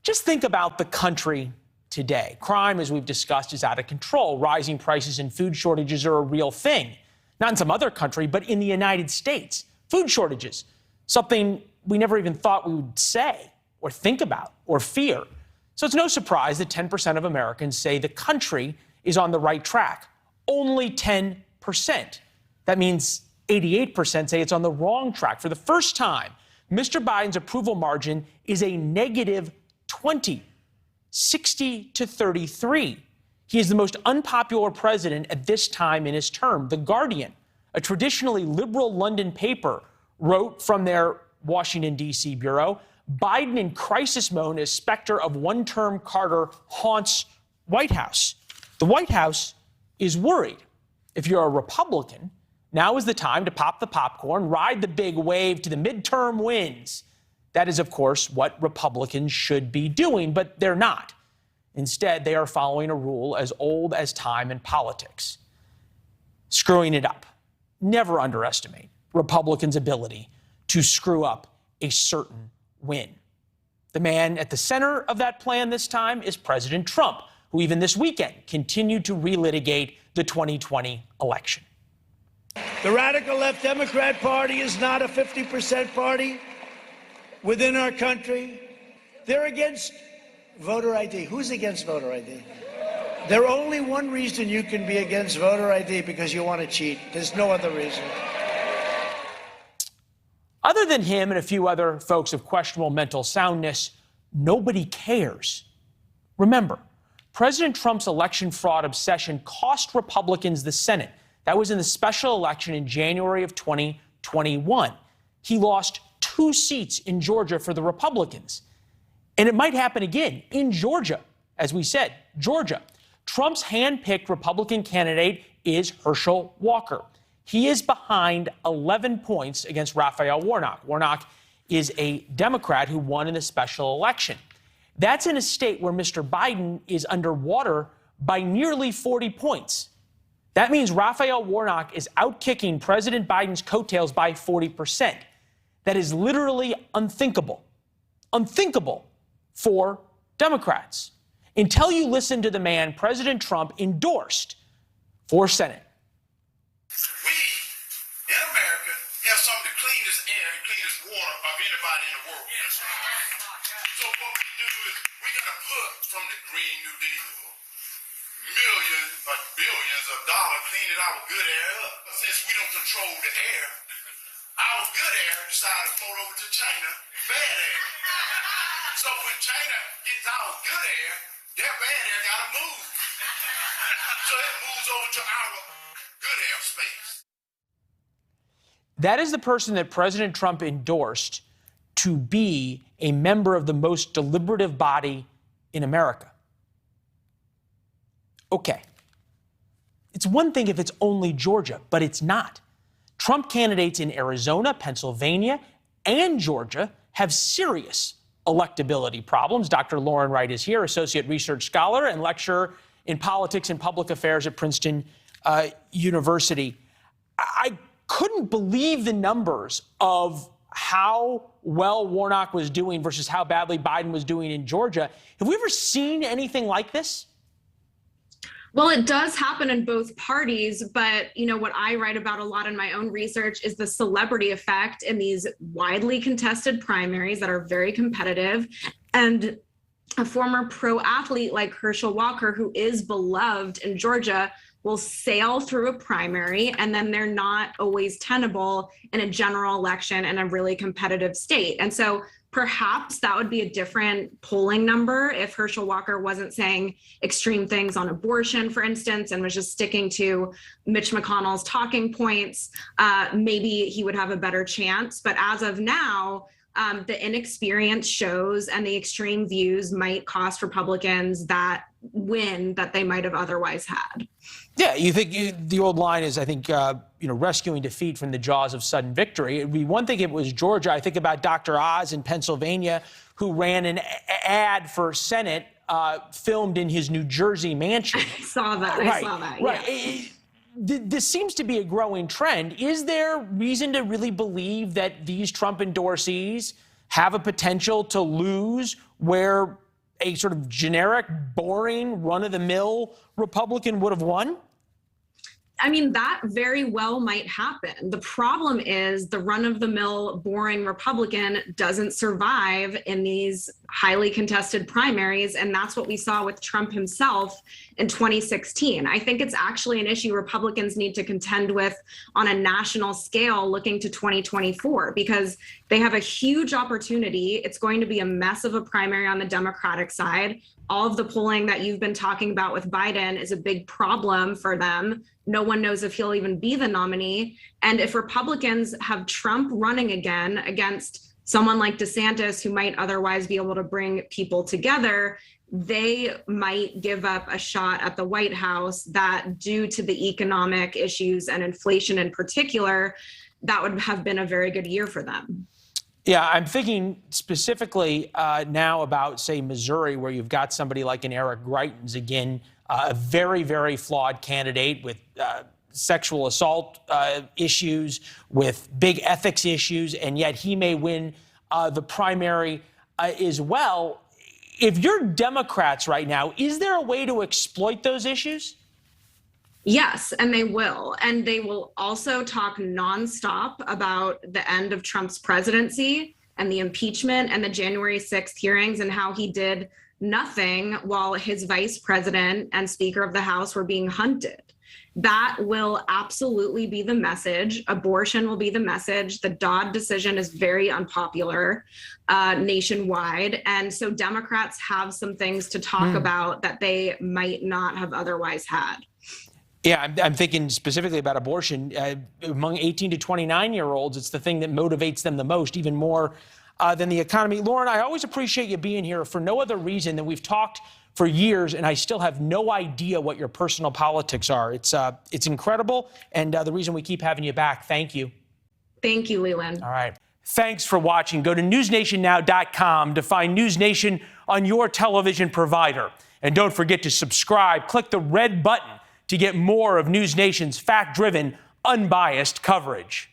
Just think about the country today. Crime, as we've discussed, is out of control. Rising prices and food shortages are a real thing. Not in some other country, but in the United States. Food shortages, something we never even thought we would say or think about or fear. So it's no surprise that 10% of Americans say the country is on the right track. Only 10%. That means 88% say it's on the wrong track. For the first time, Mr. Biden's approval margin is a negative 20, 60 to 33. He is the most unpopular president at this time in his term. The Guardian, a traditionally liberal London paper, wrote from their Washington, D.C. bureau, Biden in crisis mode as specter of one-term Carter haunts White House. The White House is worried. If you're a Republican, now is the time to pop the popcorn, ride the big wave to the midterm wins. That is, of course, what Republicans should be doing, but they're not. Instead, they are following a rule as old as time in politics. Screwing it up. Never underestimate Republicans' ability to screw up a certain win. The man at the center of that plan this time is President Trump, who even this weekend continued to relitigate the 2020 election. The radical left Democrat Party is not a 50% party within our country. They're against voter ID. Who's against voter ID? There's only one reason you can be against voter ID, because you want to cheat. There's no other reason. Other than him and a few other folks of questionable mental soundness, nobody cares. Remember, President Trump's election fraud obsession cost Republicans the Senate. That was in the special election in January of 2021. He lost 2 seats in Georgia for the Republicans. And it might happen again in Georgia. As we said, Georgia. Trump's hand-picked Republican candidate is Herschel Walker. He is behind 11 points against Raphael Warnock. Warnock is a Democrat who won in the special election. That's in a state where Mr. Biden is underwater by nearly 40 points. That means Raphael Warnock is outkicking President Biden's coattails by 40%. That is literally unthinkable. Unthinkable for Democrats. Until you listen to the man President Trump endorsed for Senate. We, in America, have some of the cleanest air and cleanest water of anybody in the world. So what we do is we're going to put from the Green New Deal millions or billions of dollars cleaning our good air up. Since we don't control the air, our good air decided to float over to China, bad air. So when China gets our good air, their bad air got to move. So it moves over to our good air space. That is the person that President Trump endorsed to be a member of the most deliberative body in America. Okay. It's one thing if it's only Georgia, but it's not. Trump candidates in Arizona, Pennsylvania, and Georgia have serious electability problems. Dr. Lauren Wright is here, associate research scholar and lecturer in politics and public affairs at Princeton University. I couldn't believe the numbers of how well Warnock was doing versus how badly Biden was doing in Georgia. Have we ever seen anything like this? Well, it does happen in both parties, but what I write about a lot in my own research is the celebrity effect in these widely contested primaries that are very competitive. And a former pro athlete like Herschel Walker, who is beloved in Georgia, will sail through a primary, and then they're not always tenable in a general election in a really competitive state. And so perhaps that would be a different polling number if Herschel Walker wasn't saying extreme things on abortion, for instance, and was just sticking to Mitch McConnell's talking points. Maybe he would have a better chance. But as of now, the inexperience shows and the extreme views might cost Republicans that win that they might have otherwise had. Yeah, you think the old line is, I think, rescuing defeat from the jaws of sudden victory. It would be one thing if it was Georgia. I think about Dr. Oz in Pennsylvania, who ran an ad for Senate filmed in his New Jersey mansion. I saw that. I saw that. Right. Yeah. This seems to be a growing trend. Is there reason to really believe that these Trump endorsees have a potential to lose where a sort of generic, boring, run-of-the-mill Republican would have won? I mean, that very well might happen. The problem is the run-of-the-mill, boring Republican doesn't survive in these highly contested primaries, and that's what we saw with Trump himself in 2016. I think it's actually an issue Republicans need to contend with on a national scale looking to 2024, because they have a huge opportunity. It's going to be a mess of a primary on the Democratic side. All of the polling that you've been talking about with Biden is a big problem for them. No one knows if he'll even be the nominee. And if Republicans have Trump running again against someone like DeSantis, who might otherwise be able to bring people together, they might give up a shot at the White House that, due to the economic issues and inflation in particular, that would have been a very good year for them. Yeah, I'm thinking specifically now about, say, Missouri, where you've got somebody like an Eric Greitens, again, a very, very flawed candidate with sexual assault issues, with big ethics issues, and yet he may win the primary as well. If you're Democrats right now, is there a way to exploit those issues? Yes, and they will. And they will also talk nonstop about the end of Trump's presidency and the impeachment and the January 6th hearings and how he did nothing while his vice president and Speaker of the House were being hunted. That will absolutely be the message. Abortion will be the message. The Dodd decision is very unpopular nationwide. And so Democrats have some things to talk about that they might not have otherwise had. Yeah, I'm thinking specifically about abortion. Among 18 to 29-year-olds, it's the thing that motivates them the most, even more than the economy. Lauren, I always appreciate you being here for no other reason than we've talked for years, and I still have no idea what your personal politics are. It's incredible, and the reason we keep having you back. Thank you. Thank you, Leland. All right. Thanks for watching. Go to newsnationnow.com to find NewsNation on your television provider. And don't forget to subscribe. Click the red button to get more of NewsNation's fact-driven, unbiased coverage.